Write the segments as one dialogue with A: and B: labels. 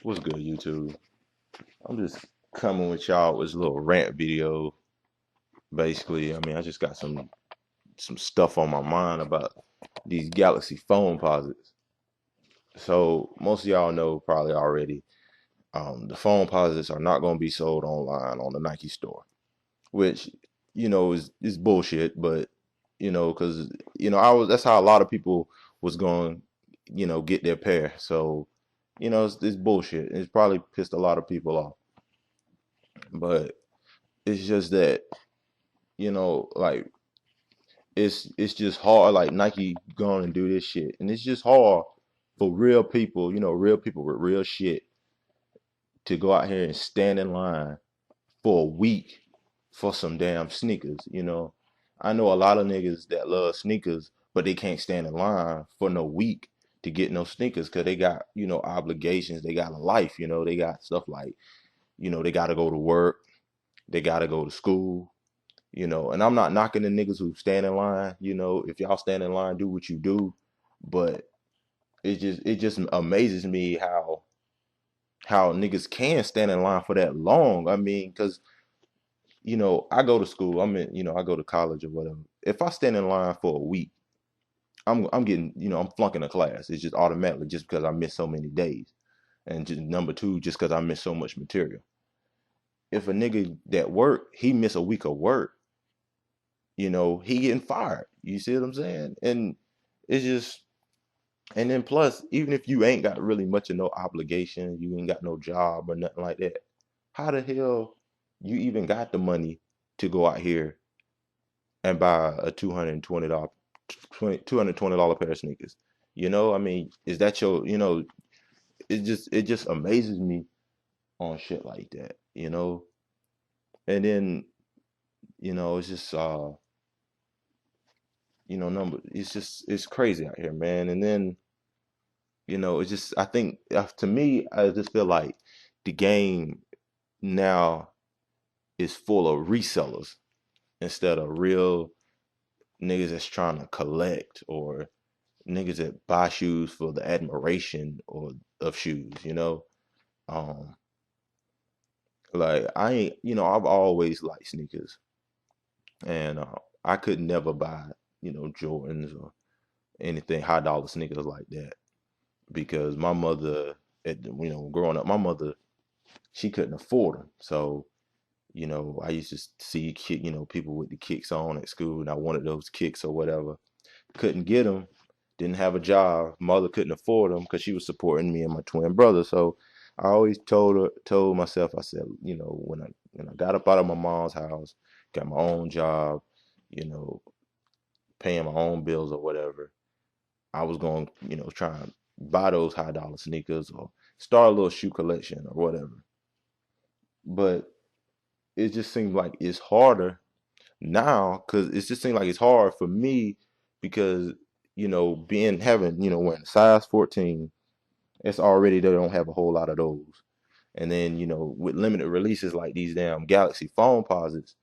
A: What's good, YouTube? I'm just coming with y'all with this little rant video. Basically, I mean, I just got some stuff on my mind about these Galaxy phone posits. So most of y'all know probably already, the phone posits are not going to be sold online on the Nike store, which is bullshit. But because I was that's how a lot of people was going, get their pair. So it's bullshit. It's probably pissed a lot of people off, but it's just that like it's just hard. Like Nike going and do this shit, and it's just hard for real people, real people with real shit to go out here and stand in line for a week for some damn sneakers. I know a lot of niggas that love sneakers, but they can't stand in line for no week to get no sneakers because they got obligations. They got a life. They got stuff like they got to go to work, they got to go to school. And I'm not knocking the niggas who stand in line. If y'all stand in line, do what you do. But it just amazes me how niggas can stand in line for that long. I mean, because I go to school. I go to college or whatever. If I stand in line for a week, I'm getting, I'm flunking a class. It's just automatically just because I miss so many days, and just number two, just because I miss so much material. If a nigga that work, he miss a week of work, he getting fired. You see what I'm saying? And it's just, and then plus, even if you ain't got really much of no obligation, you ain't got no job or nothing like that, how the hell you even got the money to go out here and buy a $220 $220 pair of sneakers? I mean, is that your, it just amazes me on shit like that. And then, it's just number it's just it's crazy out here, man. And then it's just I think to me I just feel like the game now is full of resellers instead of real niggas that's trying to collect, or niggas that buy shoes for the admiration or of shoes. um like I ain't I've always liked sneakers, and I could never buy Jordans or anything high dollar sneakers like that, because my mother, growing up, my mother, she couldn't afford them. So, I used to see people with the kicks on at school, and I wanted those kicks or whatever. Couldn't get them. Didn't have a job. Mother couldn't afford them because she was supporting me and my twin brother. So, I always told myself, I said, when I got up out of my mom's house, got my own job, you know, paying my own bills or whatever, I was going, try and buy those high dollar sneakers or start a little shoe collection or whatever. But it just seems like it's harder now, because it just seems like it's hard for me because, being having, wearing a size 14, it's already they don't have a whole lot of those. And then, with limited releases like these damn Galaxy phone posits,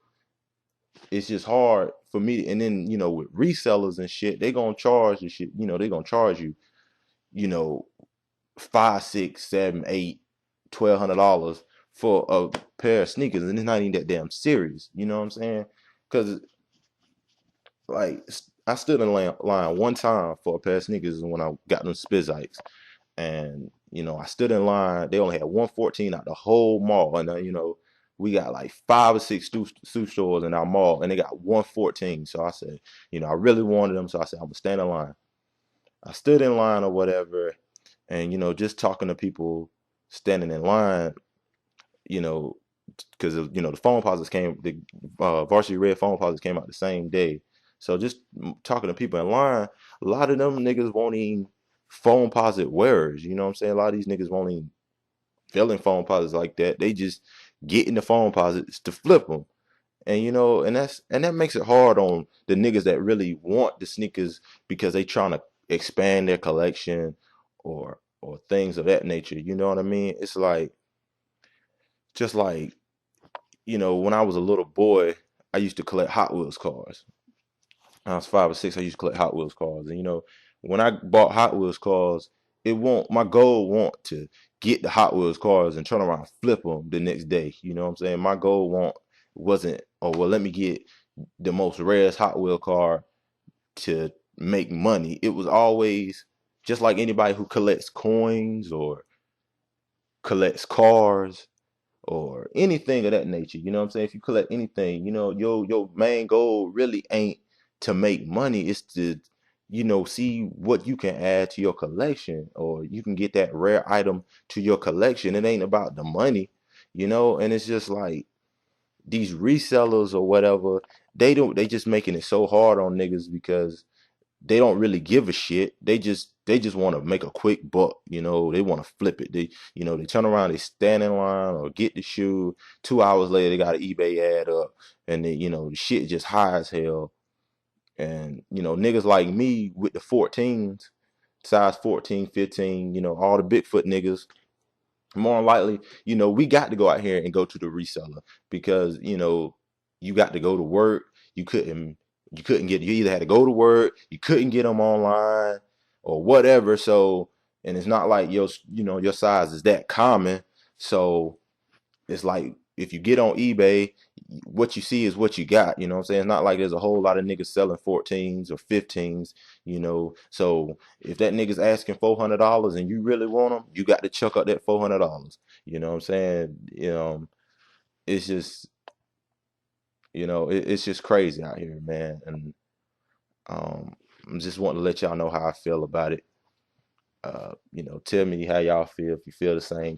A: it's just hard for me. And then, with resellers and shit, they gonna charge the shit, they gonna charge you, you know, five, six, seven, eight, $1,200 for a pair of sneakers, and it's not even that damn serious. You know what I'm saying? Because like I stood in line one time for a pair of sneakers when I got them Spizikes, and I stood in line. They only had 114 out the whole mall, and we got like five or six shoe stores in our mall, and they got 114. So I said, I really wanted them, so I said I'm gonna stand in line. I stood in line or whatever, and just talking to people standing in line, you know because the phone posits came, the varsity red phone posits came out the same day. So just talking to people in line, a lot of them niggas won't even phone posit wearers. You know what I'm saying? A lot of these niggas won't even fill in phone posits like that. They just get in the phone posits to flip them. And that makes it hard on the niggas that really want the sneakers because they trying to expand their collection, or things of that nature. You know what I mean? It's like, just like, when I was a little boy, I used to collect Hot Wheels cars. When I was 5 or 6, I used to collect Hot Wheels cars. And when I bought Hot Wheels cars, it won't my goal want to get the Hot Wheels cars and turn around and flip them the next day. You know what I'm saying? My goal wasn't, oh well, let me get the most rarest Hot Wheel car to make money. It was always just like anybody who collects coins or collects cars or anything of that nature. You know what I'm saying? If you collect anything, your main goal really ain't to make money. It's to, see what you can add to your collection, or you can get that rare item to your collection. It ain't about the money, and it's just like these resellers or whatever, they just making it so hard on niggas because they don't really give a shit. They just want to make a quick buck. They want to flip it. They turn around, they stand in line or get the shoe. 2 hours later, they got an eBay ad up, and then the shit just high as hell. And niggas like me with the 14s, size 14, 15, all the Bigfoot niggas, more than likely, we got to go out here and go to the reseller because, you got to go to work. You couldn't get, you either had to go to work, you couldn't get them online or whatever. So, and it's not like your size is that common. So it's like if you get on eBay, what you see is what you got. You know what I'm saying? It's not like there's a whole lot of niggas selling 14s or 15s. So if that nigga's asking $400 and you really want them, you got to chuck up that $400. You know what I'm saying? It's just it's just crazy out here, man. And I'm just wanting to let y'all know how I feel about it. Tell me how y'all feel, if you feel the same.